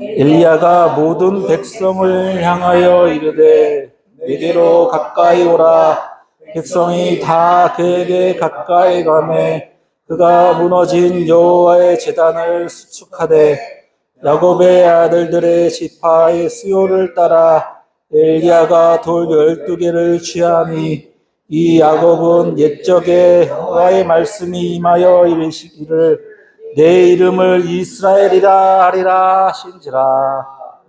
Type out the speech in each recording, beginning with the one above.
엘리야가 모든 백성을 향하여 이르되 내게로 가까이 오라. 백성이 다 그에게 가까이 가매 그가 무너진 여호와의 제단을 수축하되 야곱의 아들들의 지파의 수요를 따라 엘리야가 돌 12개를 취하니 이 야곱은 옛적에 여호와의 말씀이 임하여 이르시기를 내 이름을 이스라엘이라 하리라 하신지라.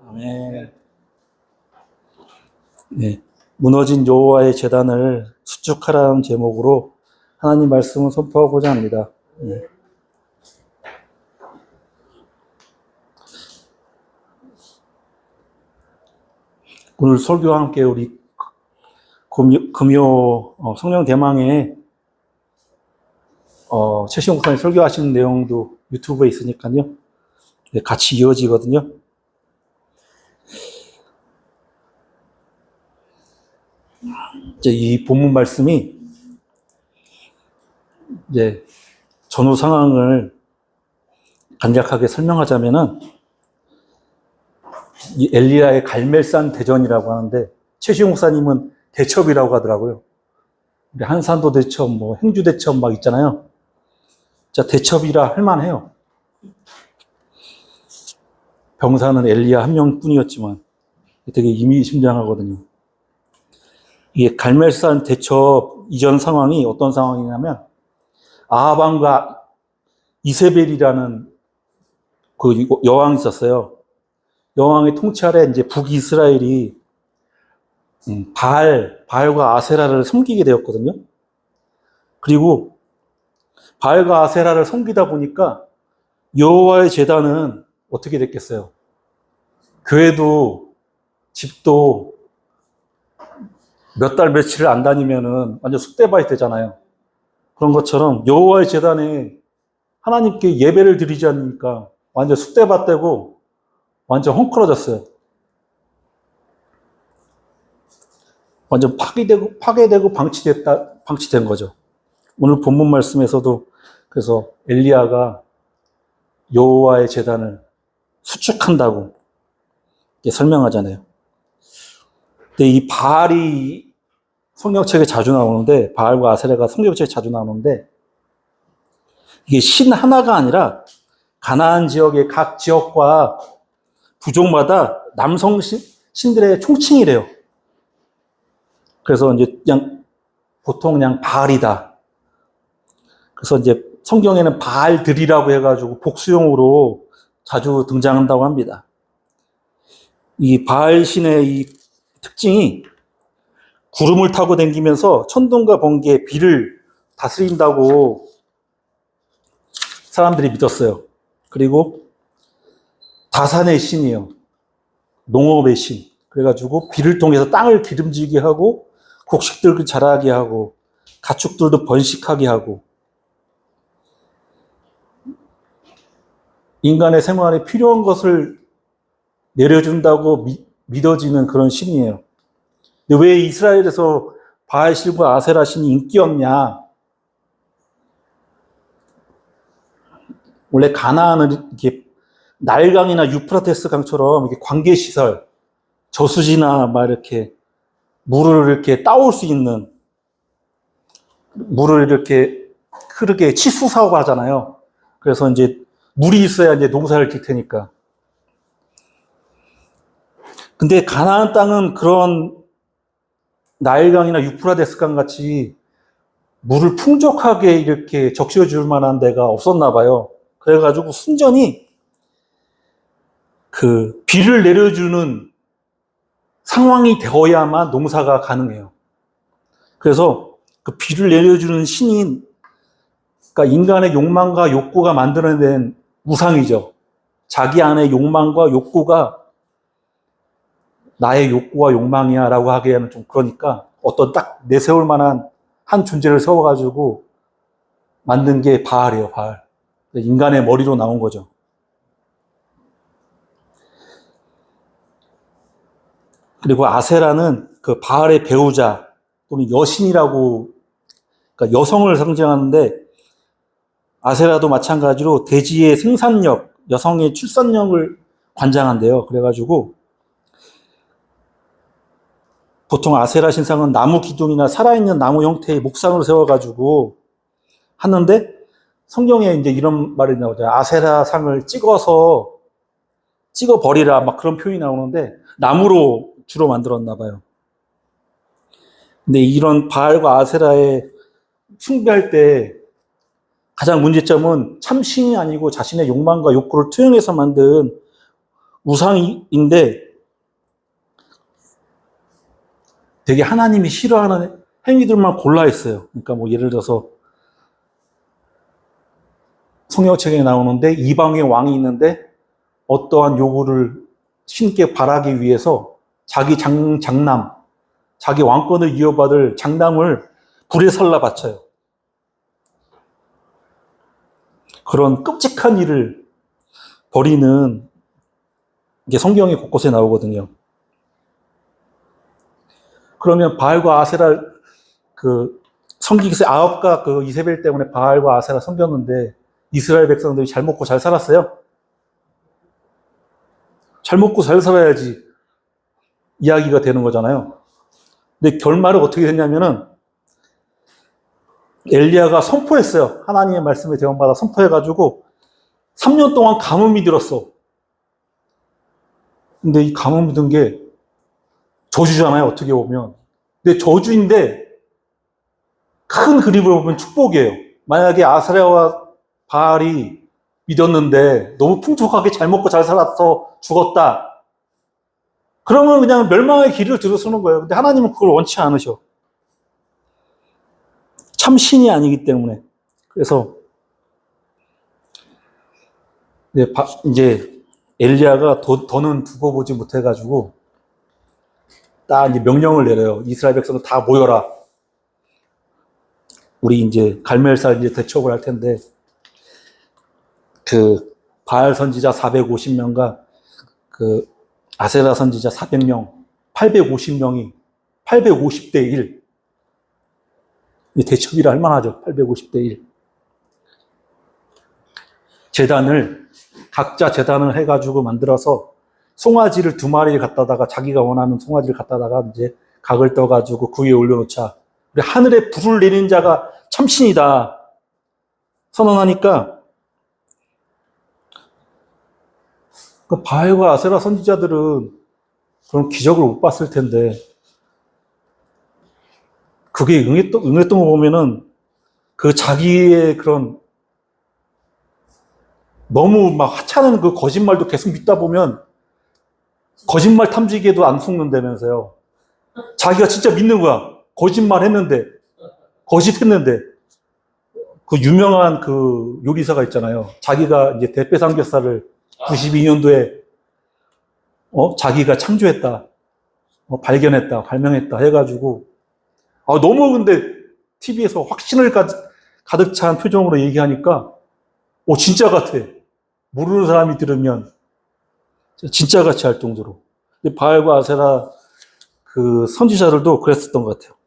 아멘. 네, 무너진 여호와의 제단을 수축하라는 제목으로 하나님 말씀을 선포하고자 합니다. 네. 오늘 설교와 함께 우리 금요 성령 대망에 최시용 목사님 설교하시는 내용도 유튜브에 있으니까요. 네, 같이 이어지거든요. 이제 이 본문 말씀이 이제 전후 상황을 간략하게 설명하자면은 이 엘리야의 갈멜산 대전이라고 하는데 최시용 목사님은 대첩이라고 하더라고요. 한산도 대첩, 뭐 행주 대첩 막 있잖아요. 자, 대첩이라 할 만해요. 병사는 엘리야 한 명뿐이었지만 되게 의미심장하거든요. 이게 갈멜산 대첩 이전 상황이 어떤 상황이냐면 아합 왕과 이세벨이라는 그 여왕이 있었어요. 여왕의 통치 아래 이제 북이스라엘이 바알과 아세라를 섬기게 되었거든요. 그리고 바알과 아세라를 섬기다 보니까 여호와의 제단은 어떻게 됐겠어요? 교회도 집도 몇 달 며칠을 안 다니면은 완전 쑥대밭이 되잖아요. 그런 것처럼 여호와의 제단에 하나님께 예배를 드리지 않으니까 완전 쑥대밭 되고 완전 헝클어졌어요. 완전 파괴되고 방치된 거죠. 오늘 본문 말씀에서도 그래서 엘리야가 여호와의 제단을 수축한다고 설명하잖아요. 근데 이 바알이 성경책에 자주 나오는데, 바알과 아세라가 성경책에 자주 나오는데, 이게 신 하나가 아니라 가나안 지역의 각 지역과 부족마다 남성 신들의 총칭이래요. 그래서 이제 보통 그냥 바알이다. 그래서 이제 성경에는 바알들이라고 해가지고 복수용으로 자주 등장한다고 합니다. 이 바알 신의 이 특징이 구름을 타고 다니면서 천둥과 번개, 비를 다스린다고 사람들이 믿었어요. 그리고 다산의 신이에요. 농업의 신. 그래가지고 비를 통해서 땅을 기름지게 하고 곡식들을 자라게 하고 가축들도 번식하게 하고 인간의 생활에 필요한 것을 내려준다고 믿어지는 그런 신이에요. 근데 왜 이스라엘에서 바알 신과 아세라 신이 인기 없냐? 원래 가나안은 이렇게 나일강이나 유프라테스 강처럼 이렇게 관계시설, 저수지나 막 이렇게 물을 이렇게 따올 수 있는, 물을 이렇게 흐르게 치수 사업 하잖아요. 그래서 이제 물이 있어야 이제 농사를 질 테니까. 근데 가나안 땅은 그런 나일강이나 유프라데스강 같이 물을 풍족하게 이렇게 적셔줄 만한 데가 없었나 봐요. 그래가지고 순전히 그 비를 내려주는 상황이 되어야만 농사가 가능해요. 그래서 그 비를 내려주는 신인, 그러니까 인간의 욕망과 욕구가 만들어낸 우상이죠. 자기 안의 욕망과 욕구가 나의 욕구와 욕망이야 라고 하기에는 좀 그러니까 어떤 딱 내세울 만한 한 존재를 세워가지고 만든 게 바알이에요, 바알. 인간의 머리로 나온 거죠. 그리고 아세라는 그 바알의 배우자 또는 여신이라고, 그러니까 여성을 상징하는데 아세라도 마찬가지로 대지의 생산력, 여성의 출산력을 관장한대요. 그래가지고 보통 아세라 신상은 나무 기둥이나 살아있는 나무 형태의 목상으로 세워가지고 하는데 성경에 이제 이런 말이 나오죠. 아세라 상을 찍어버리라 막 그런 표현이 나오는데 나무로 주로 만들었나 봐요. 근데 이런 바알과 아세라에 숭배할 때 가장 문제점은 참신이 아니고 자신의 욕망과 욕구를 투영해서 만든 우상인데 되게 하나님이 싫어하는 행위들만 골라 했어요. 그러니까 뭐 예를 들어서 성경책에 나오는데 이방의 왕이 있는데 어떠한 요구를 신께 바라기 위해서 자기 장남, 자기 왕권을 이어받을 장남을 불에 살라 바쳐요. 그런 끔찍한 일을 벌이는 게 성경의 곳곳에 나오거든요. 그러면 바알과 아세라 섬기기세 아합과 이세벨 때문에 바알과 아세라 섬겼는데 이스라엘 백성들이 잘 먹고 잘 살았어요? 잘 먹고 잘 살아야지 이야기가 되는 거잖아요. 근데 결말은 어떻게 됐냐면은 엘리야가 선포했어요. 하나님의 말씀에 대원받아 선포해가지고 3년 동안 가뭄이 들었어. 근데 이 가뭄이 든 게 저주잖아요. 어떻게 보면. 근데 저주인데 큰 그림으로 보면 축복이에요. 만약에 아세라와 바알이 믿었는데 너무 풍족하게 잘 먹고 잘 살았어 죽었다. 그러면 그냥 멸망의 길을 들어서는 거예요. 근데 하나님은 그걸 원치 않으셔. 참 신이 아니기 때문에. 그래서 이제 엘리야가 더는 두고 보지 못해가지고 딱 이제 명령을 내려요. 이스라엘 백성들 다 모여라. 우리 이제 갈멜살 이제 대첩을 할 텐데 바알 선지자 450명과 아세라 선지자 400명, 850명이 850대 1. 대첩이라 할 만하죠. 850대 1. 각자 재단을 해가지고 만들어서 송아지를 2마리를 갖다다가 자기가 원하는 송아지를 갖다다가 이제 각을 떠가지고 그 위에 올려놓자. 우리 하늘에 불을 내린 자가 참신이다. 선언하니까 바알과 아세라 선지자들은 그런 기적을 못 봤을 텐데 그게 응했던 거 보면은 자기의 그런 너무 막 하찮은 거짓말도 계속 믿다 보면 거짓말 탐지기에도 안 속는다면서요. 자기가 진짜 믿는 거야. 거짓했는데 유명한 요리사가 있잖아요. 자기가 이제 대패 삼겹살을 92년도에 자기가 창조했다, 발견했다, 발명했다 해가지고 너무 근데 TV에서 확신을 가득 찬 표정으로 얘기하니까 진짜 같아. 모르는 사람이 들으면 진짜 같이 할 정도로. 바알과 아세라 선지자들도 그랬었던 것 같아요.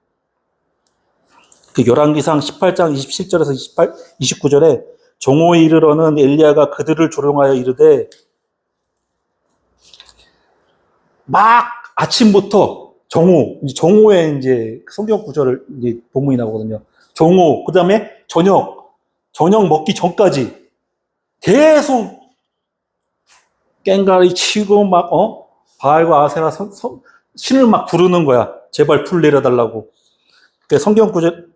열왕기상 18장 27절에서 29절에 종호에 이르러는 엘리야가 그들을 조롱하여 이르되 막 아침부터 정오에 이제 성경 구절을 이제 본문이 나오거든요. 정오, 그 다음에 저녁 먹기 전까지 계속 꽹가리 치고 막 바알과 아세라 신을 막 부르는 거야. 제발 불 내려달라고. 성경 구절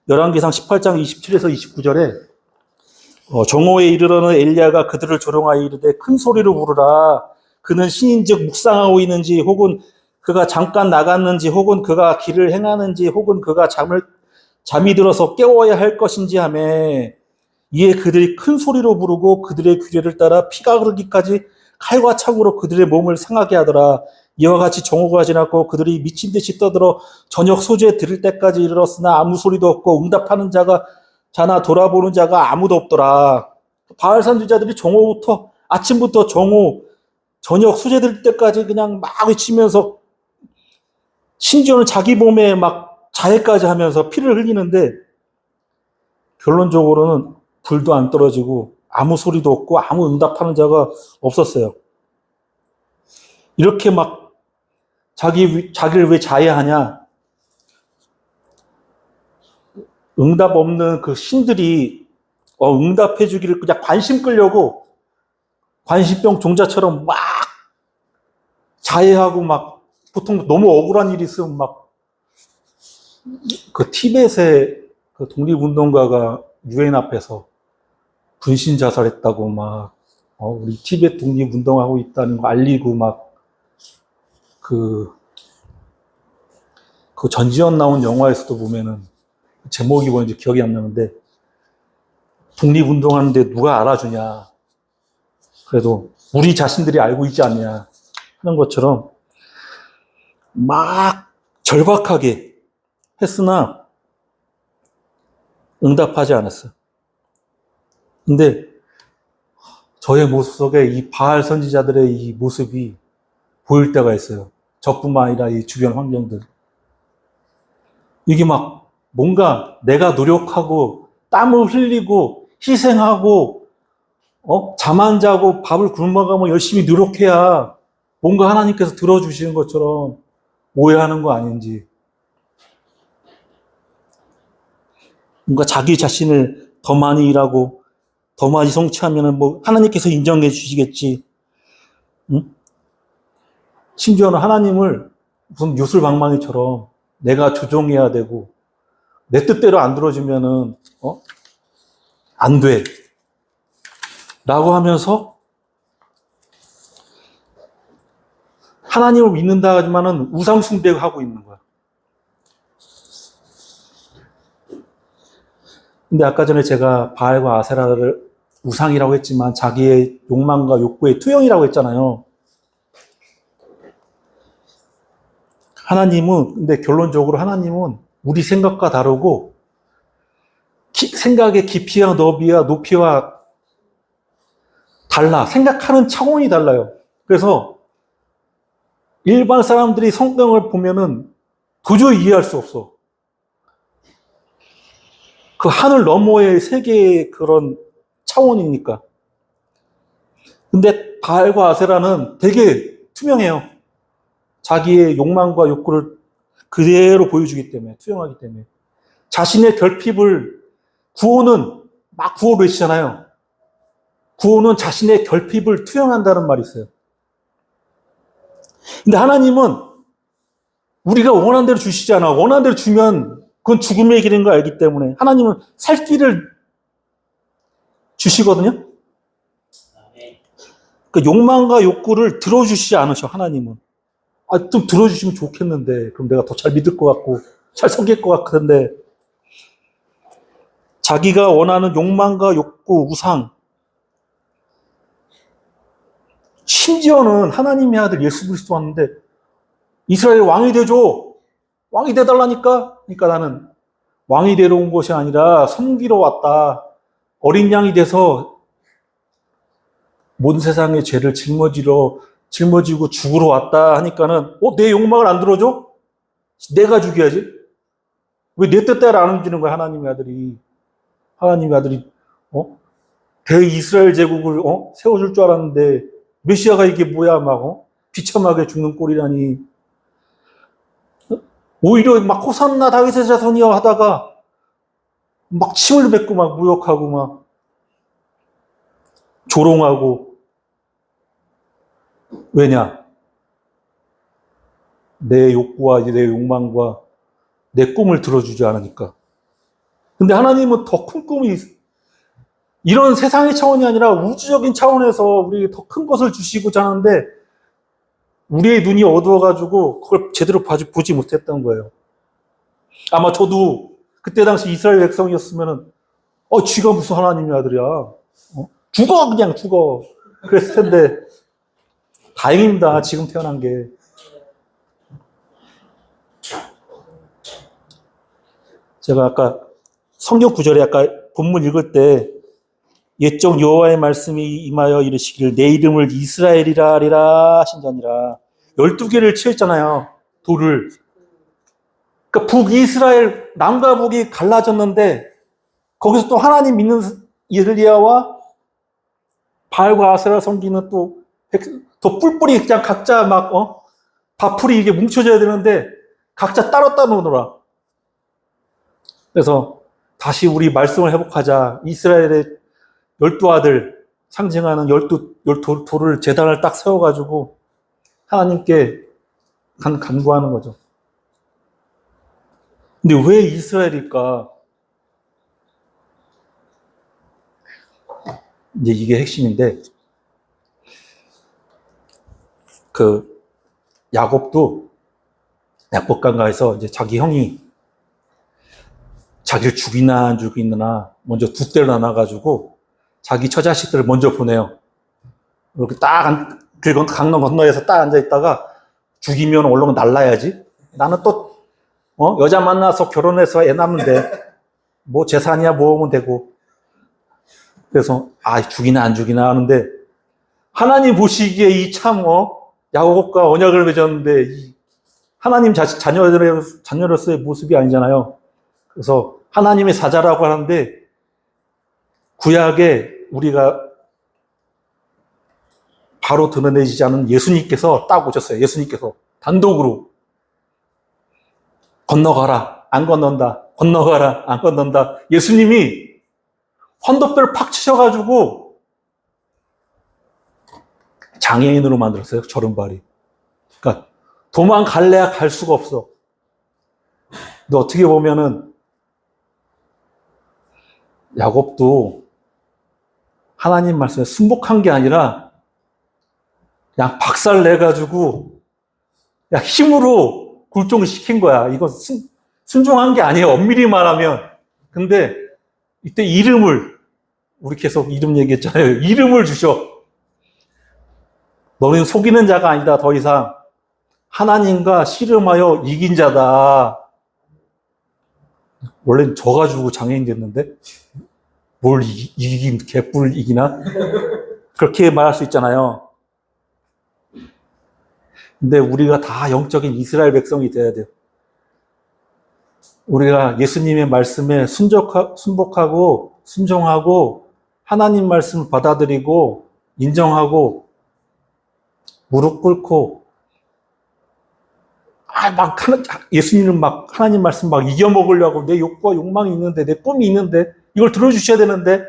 열왕기상 18장 27에서 29절에 정오에 이르러는 엘리야가 그들을 조롱하여 이르되 큰 소리로 부르라. 그는 신인즉 묵상하고 있는지 혹은 그가 잠깐 나갔는지 혹은 그가 길을 행하는지 혹은 그가 잠이 들어서 깨워야 할 것인지 하매 이에 그들이 큰 소리로 부르고 그들의 규례를 따라 피가 흐르기까지 칼과 창으로 그들의 몸을 상하게 하더라. 이와 같이 정오가 지났고 그들이 미친 듯이 떠들어 저녁 소재에 들을 때까지 이르렀으나 아무 소리도 없고 응답하는 자나 돌아보는 자가 아무도 없더라. 바알 선지자들이 아침부터 저녁 소재 들을 때까지 그냥 막 외치면서 심지어는 자기 몸에 막 자해까지 하면서 피를 흘리는데 결론적으로는 불도 안 떨어지고 아무 소리도 없고 아무 응답하는 자가 없었어요. 이렇게 막 자기를 왜 자해하냐? 응답 없는 그 신들이 응답해 주기를 그냥 관심 끌려고 관심병 종자처럼 막 자해하고 막 보통 너무 억울한 일이 있으면 막 그 티벳의 그 독립운동가가 유엔 앞에서 분신 자살했다고 막 우리 티벳 독립운동하고 있다는 거 알리고 막 그 전지현 나온 영화에서도 보면은 제목이 뭔지 기억이 안 나는데 독립운동하는데 누가 알아주냐. 그래도 우리 자신들이 알고 있지 않냐 하는 것처럼 막 절박하게 했으나 응답하지 않았어요. 근데 저의 모습 속에 이 바알 선지자들의 이 모습이 보일 때가 있어요. 저뿐만 아니라 이 주변 환경들. 이게 막 뭔가 내가 노력하고 땀을 흘리고 희생하고 잠 안 자고 밥을 굶어가며 열심히 노력해야 뭔가 하나님께서 들어주시는 것처럼 오해하는 거 아닌지. 뭔가 자기 자신을 더 많이 일하고 더 많이 성취하면 뭐 하나님께서 인정해 주시겠지. 응? 심지어는 하나님을 무슨 요술방망이처럼 내가 조종해야 되고 내 뜻대로 안 들어주면은 안 돼. 라고 하면서 하나님을 믿는다 하지만은 우상 숭배하고 있는 거야. 근데 아까 전에 제가 바알과 아세라를 우상이라고 했지만 자기의 욕망과 욕구의 투영이라고 했잖아요. 근데 결론적으로 하나님은 우리 생각과 다르고 생각의 깊이와 너비와 높이와 달라. 생각하는 차원이 달라요. 그래서 일반 사람들이 성경을 보면은 도저히 이해할 수 없어. 그 하늘 너머의 세계의 그런 차원이니까. 근데 바알과 아세라는 되게 투명해요. 자기의 욕망과 욕구를 그대로 보여주기 때문에, 투영하기 때문에. 자신의 결핍을 구원은 막 구호 외치잖아요. 구원은 자신의 결핍을 투영한다는 말이 있어요. 근데 하나님은 우리가 원하는 대로 주시지 않아. 원하는 대로 주면 그건 죽음의 길인 걸 알기 때문에 하나님은 살 길을 주시거든요. 그 욕망과 욕구를 들어주시지 않으셔, 하나님은. 좀 들어주시면 좋겠는데, 그럼 내가 더 잘 믿을 것 같고, 잘 섬길 것 같은데, 자기가 원하는 욕망과 욕구, 우상, 심지어는 하나님의 아들 예수 그리스도 왔는데, 이스라엘 왕이 되줘! 왕이 돼달라니까? 그러니까 나는 왕이 되러 온 것이 아니라 섬기러 왔다. 어린 양이 돼서 온 세상의 죄를 짊어지고 죽으러 왔다 하니까는 내 욕망을 안 들어줘? 내가 죽여야지. 왜 내 뜻대로 안 움직이는 거야, 하나님의 아들이. 하나님의 아들이 대이스라엘 제국을 세워줄 줄 알았는데 메시아가 이게 뭐야, 막 비참하게 죽는 꼴이라니. 오히려 막 호산나 다윗의 자손이여 하다가 막 침을 뱉고 막 무욕하고 막 조롱하고. 왜냐? 내 욕구와 내 욕망과 내 꿈을 들어주지 않으니까. 근데 하나님은 더 큰 꿈이, 이런 세상의 차원이 아니라 우주적인 차원에서 우리에게 더 큰 것을 주시고자 하는데 우리의 눈이 어두워가지고 그걸 제대로 보지 못했던 거예요. 아마 저도 그때 당시 이스라엘 백성이었으면은 쥐가 무슨 하나님의 아들이야. 죽어, 그냥 죽어. 그랬을 텐데 다행입니다. 지금 태어난 게. 제가 아까 성경 구절에 아까 본문 읽을 때 옛적 여호와의 말씀이 임하여 이르시기를 내 이름을 이스라엘이라 하리라 하신자니라. 12개를 치었잖아요. 돌을. 그러니까 북이스라엘 남과 북이 갈라졌는데 거기서 또 하나님 믿는 엘리야와 바알과 아세라 섬기는 또 더 뿔뿔이 그냥 각자 막, 밥풀이 이게 뭉쳐져야 되는데, 각자 따로 놀아. 그래서 다시 우리 말씀을 회복하자. 이스라엘의 12아들 상징하는 12돌을 제단을 딱 세워가지고 하나님께 간구하는 거죠. 근데 왜 이스라엘일까? 이제 이게 핵심인데, 야곱도 약복강가에서 이제 자기 형이 자기를 죽이나 안 죽이나 먼저 두 대를 나눠가지고 자기 처자식들을 먼저 보내요. 이렇게 딱 강릉 건너에서 딱 앉아있다가 죽이면 얼른 날라야지. 나는 또 여자 만나서 결혼해서 애 낳으면 돼. 뭐 재산이야 모으면 되고. 그래서 죽이나 안 죽이나 하는데 하나님 보시기에 이 참 야곱과 언약을 맺었는데 하나님 자녀로서의 모습이 아니잖아요. 그래서 하나님의 사자라고 하는데 구약에 우리가 바로 드러내지지 않은 예수님께서 딱 오셨어요. 예수님께서 단독으로 건너가라 안 건넌다 건너가라 안 건넌다. 예수님이 헌도뼈를 팍 치셔가지고 장애인으로 만들었어요. 저른발이. 그러니까 도망갈래야 갈 수가 없어. 근데 어떻게 보면은 야곱도 하나님 말씀에 순복한 게 아니라 그냥 박살 내가지고 그냥 힘으로 굴종을 시킨 거야. 이건 순종한 게 아니에요. 엄밀히 말하면. 근데 이때 우리 계속 이름 얘기했잖아요. 이름을 주셔. 너는 속이는 자가 아니다. 더 이상 하나님과 씨름하여 이긴 자다. 원래는 져가지고 장애인 됐는데 뭘 이긴 개뿔 이기나? 그렇게 말할 수 있잖아요. 근데 우리가 다 영적인 이스라엘 백성이 돼야 돼요. 우리가 예수님의 말씀에 순복하고 순종하고 하나님 말씀을 받아들이고 인정하고 무릎 꿇고 예수님은 하나님 말씀 이겨먹으려고 내 욕구와 욕망이 있는데 내 꿈이 있는데 이걸 들어주셔야 되는데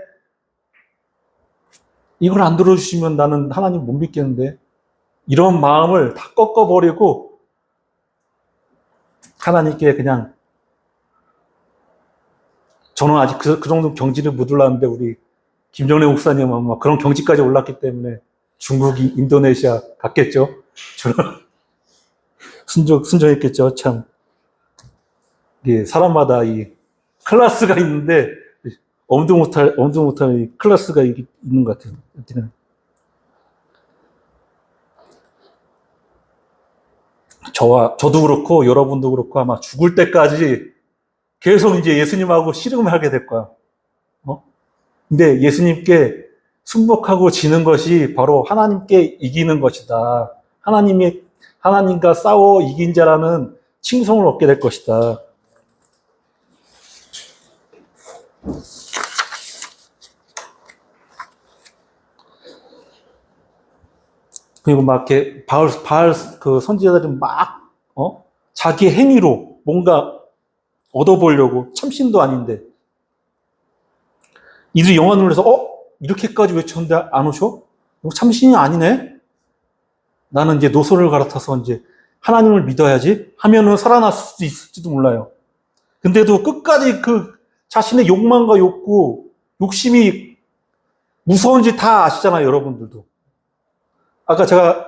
이걸 안 들어주시면 나는 하나님 못 믿겠는데 이런 마음을 다 꺾어버리고 하나님께 그냥 저는 아직 그 정도 경지를 못 올랐는데 우리 김정래 목사님은 그런 경지까지 올랐기 때문에 중국이 인도네시아 갔겠죠. 저는 순종했겠죠. 참 이게 사람마다 이 클래스가 있는데 엄두 못할 이 클래스가 있는 것 같아요. 저도 그렇고 여러분도 그렇고 아마 죽을 때까지 계속 이제 예수님하고 씨름을 하게 될 거야. 근데 예수님께 순복하고 지는 것이 바로 하나님께 이기는 것이다. 하나님과 싸워 이긴 자라는 칭송을 얻게 될 것이다. 그리고 이렇게 바알 선지자들은 자기 행위로 뭔가 얻어보려고 참신도 아닌데 이들이 영화를 해서 이렇게까지 외쳤는데 안 오셔? 참신이 아니네? 나는 이제 노소를 갈아타서 이제 하나님을 믿어야지 하면은 살아날 수도 있을지도 몰라요. 근데도 끝까지 자신의 욕망과 욕심이 무서운지 다 아시잖아요, 여러분들도. 아까 제가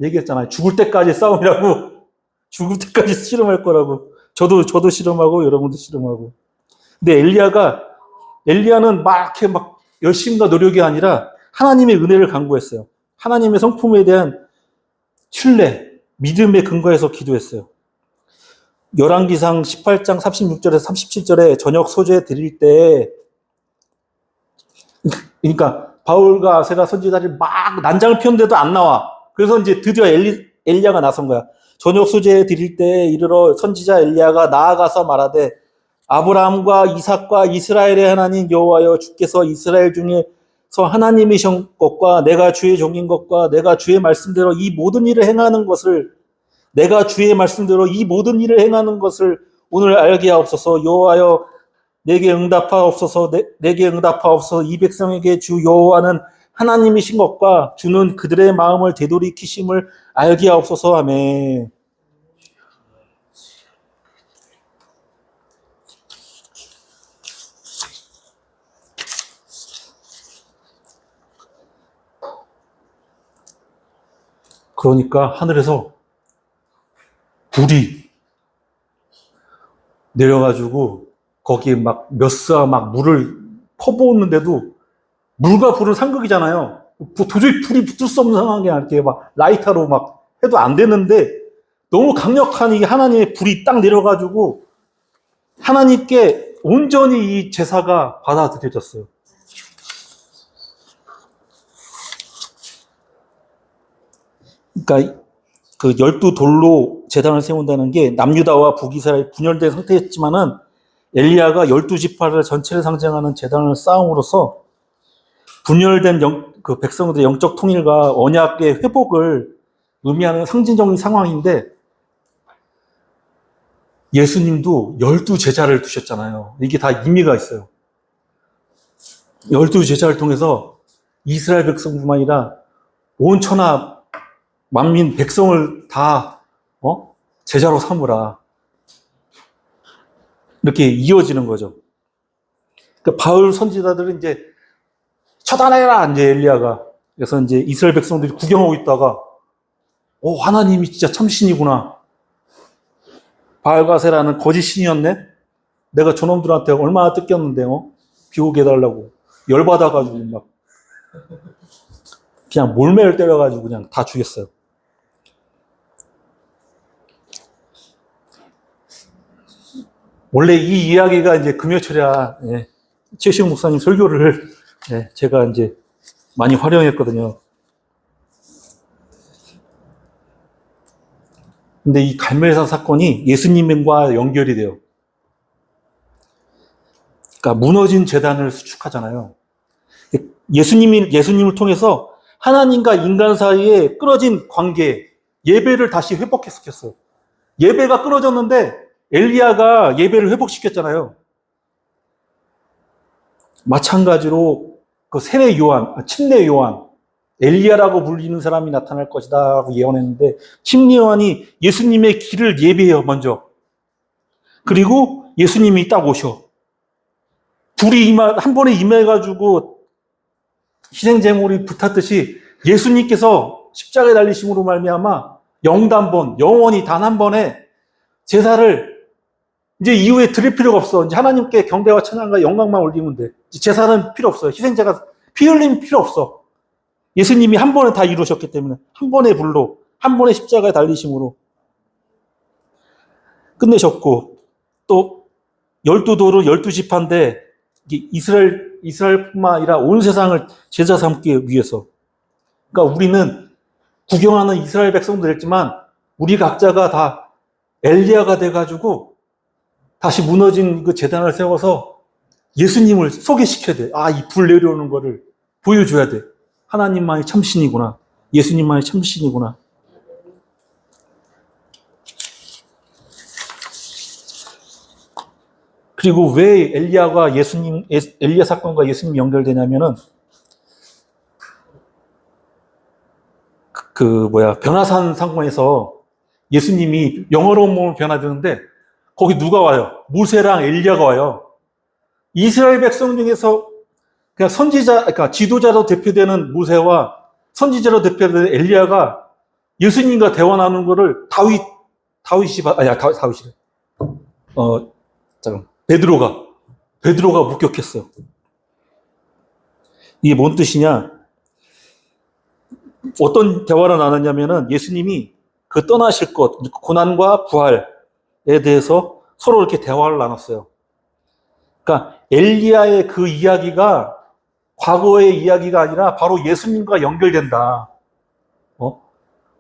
얘기했잖아요. 죽을 때까지 싸움이라고. 죽을 때까지 씨름할 거라고. 저도 씨름하고 여러분도 씨름하고. 근데 엘리야는 이렇게 열심과 노력이 아니라 하나님의 은혜를 간구했어요. 하나님의 성품에 대한 신뢰, 믿음의 근거에서 기도했어요. 열왕기상 18장 36절에서 37절에 저녁 소재 드릴 때, 그러니까 바울과 아세라 선지자들이 난장을 피웠는데도 안 나와. 그래서 이제 드디어 엘리야가 나선 거야. 저녁 소재 드릴 때 이르러 선지자 엘리야가 나아가서 말하되 아브라함과 이삭과 이스라엘의 하나님 여호와여 주께서 이스라엘 중에 하나님이신 것과 내가 주의 종인 것과 내가 주의 말씀대로 이 모든 일을 행하는 것을 내가 주의 말씀대로 이 모든 일을 행하는 것을 오늘 알게 하옵소서. 여호와여 내게 응답하옵소서. 내게 응답하옵소서. 이 백성에게 주 여호와는 하나님이신 것과 주는 그들의 마음을 되돌이키심을 알게 하옵소서. 아멘. 그러니까 하늘에서 불이 내려가지고 거기에 막 몇 사 막 물을 퍼부었는데도 물과 불은 상극이잖아요. 도저히 불이 붙을 수 없는 상황이 이렇게 막 라이터로 막 해도 안 되는데 너무 강력한 이 하나님의 불이 딱 내려가지고 하나님께 온전히 이 제사가 받아들여졌어요. 그러니까 그 12돌로 제단을 세운다는 게 남유다와 북이스라엘이 분열된 상태였지만은 엘리야가 12지파를 전체를 상징하는 제단을 쌓음으로써 분열된 그 백성들의 영적 통일과 언약의 회복을 의미하는 상징적인 상황인데 예수님도 12제자를 두셨잖아요. 이게 다 의미가 있어요. 12제자를 통해서 이스라엘 백성뿐만 아니라 온 천하 만민 백성을 다 제자로 삼으라. 이렇게 이어지는 거죠. 그러니까 바울 선지자들은 이제 처단해라 이제 엘리야가. 그래서 이제 이스라엘 백성들이 구경하고 있다가 하나님이 진짜 참신이구나. 바알가세라는 거짓 신이었네. 내가 저놈들한테 얼마나 뜯겼는데 비우게 해달라고 열받아가지고 막 그냥 몰매를 때려가지고 그냥 다 죽였어요. 원래 이 이야기가 이제 금요철야 최시용 목사님 설교를 제가 이제 많이 활용했거든요. 근데 이 갈멜사 사건이 예수님과 연결이 돼요. 그러니까 무너진 제단을 수축하잖아요. 예수님을 통해서 하나님과 인간 사이에 끊어진 관계, 예배를 다시 회복시켰어요. 예배가 끊어졌는데 엘리야가 예배를 회복시켰잖아요. 마찬가지로 그 세례 요한, 침례 요한, 엘리야라고 불리는 사람이 나타날 것이다 라고 예언했는데 침례 요한이 예수님의 길을 예배해요, 먼저. 그리고 예수님이 딱 오셔. 불이 한 번에 임해가지고 희생제물이 불탔듯이 예수님께서 십자가에 달리심으로 말미암아 영원히 단 한 번에 제사를 이제 이후에 드릴 필요가 없어. 이제 하나님께 경배와 찬양과 영광만 올리면 돼. 제사는 필요 없어요. 희생제가 피 흘림 필요 없어. 예수님이 한 번에 다 이루셨기 때문에 한 번의 불로 한 번의 십자가에 달리심으로 끝내셨고 또 12돌은 12지파인데 이스라엘뿐만 아니라 온 세상을 제자 삼기 위해서. 그러니까 우리는 구경하는 이스라엘 백성들이었지만 우리 각자가 다 엘리야가 돼가지고 다시 무너진 그 제단을 세워서 예수님을 소개시켜야 돼. 이 불 내려오는 거를 보여줘야 돼. 하나님만이 참신이구나. 예수님만이 참신이구나. 그리고 왜 엘리야 사건과 예수님이 연결되냐면은 변화산 상권에서 예수님이 영어로운 몸을 변화되는데 거기 누가 와요? 모세랑 엘리야가 와요. 이스라엘 백성 중에서 그냥 그러니까 지도자로 대표되는 모세와 선지자로 대표되는 엘리야가 예수님과 대화 나누는 거를 베드로가 목격했어요. 이게 뭔 뜻이냐? 어떤 대화를 나눴냐면은 예수님이 그 떠나실 것, 고난과 부활에 대해서 서로 이렇게 대화를 나눴어요. 그러니까 엘리야의 그 이야기가 과거의 이야기가 아니라 바로 예수님과 연결된다.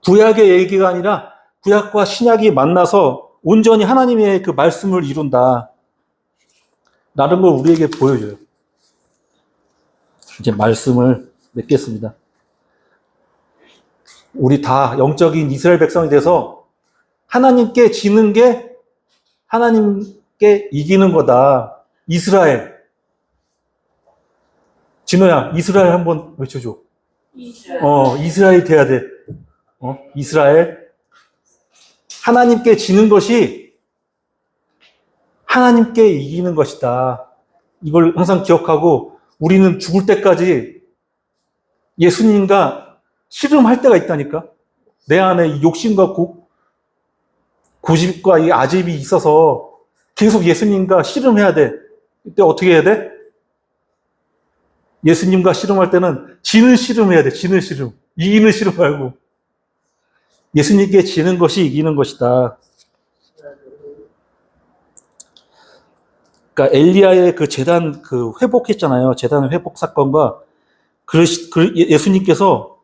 구약의 얘기가 아니라 구약과 신약이 만나서 온전히 하나님의 그 말씀을 이룬다. 라는 걸 우리에게 보여줘요. 이제 말씀을 맺겠습니다. 우리 다 영적인 이스라엘 백성이 돼서 하나님께 지는 게 하나님께 이기는 거다. 이스라엘. 진호야, 이스라엘 한번 외쳐줘. 이스라엘 돼야 돼. 이스라엘. 하나님께 지는 것이 하나님께 이기는 것이다. 이걸 항상 기억하고 우리는 죽을 때까지 예수님과 씨름할 때가 있다니까. 내 안에 이 욕심과 고집과 이 아집이 있어서 계속 예수님과 씨름해야 돼. 이때 어떻게 해야 돼? 예수님과 씨름할 때는 지는 씨름해야 돼. 지는 씨름. 이기는 씨름 말고. 예수님께 지는 것이 이기는 것이다. 그러니까 엘리야의 그 제단 그 회복했잖아요. 제단 회복 사건과 예수님께서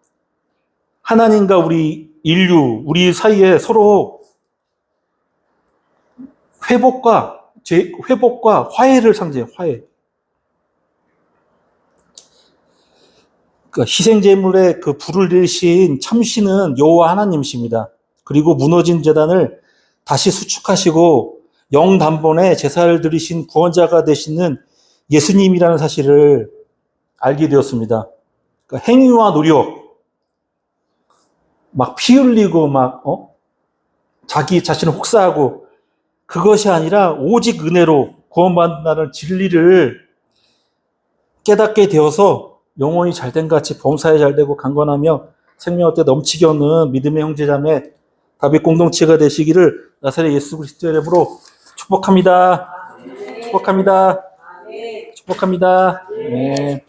하나님과 우리 인류, 우리 사이에 서로 회복과 화해를 상징해요. 화해. 그러니까 희생제물에 그 불을 들이신 참신은 여호와 하나님이십니다. 그리고 무너진 제단을 다시 수축하시고 영단번에 제사를 드리신 구원자가 되시는 예수님이라는 사실을 알게 되었습니다. 그러니까 행위와 노력, 막 피 흘리고 자기 자신을 혹사하고 그것이 아니라 오직 은혜로 구원받는다는 진리를 깨닫게 되어서 영혼이 잘된 같이 범사에 잘되고 강건하며 생명의 때 넘치게 얻는 믿음의 형제자매 다윗 공동체가 되시기를 나사렛 예수 그리스도의 이름으로 축복합니다. 축복합니다. 축복합니다. 네.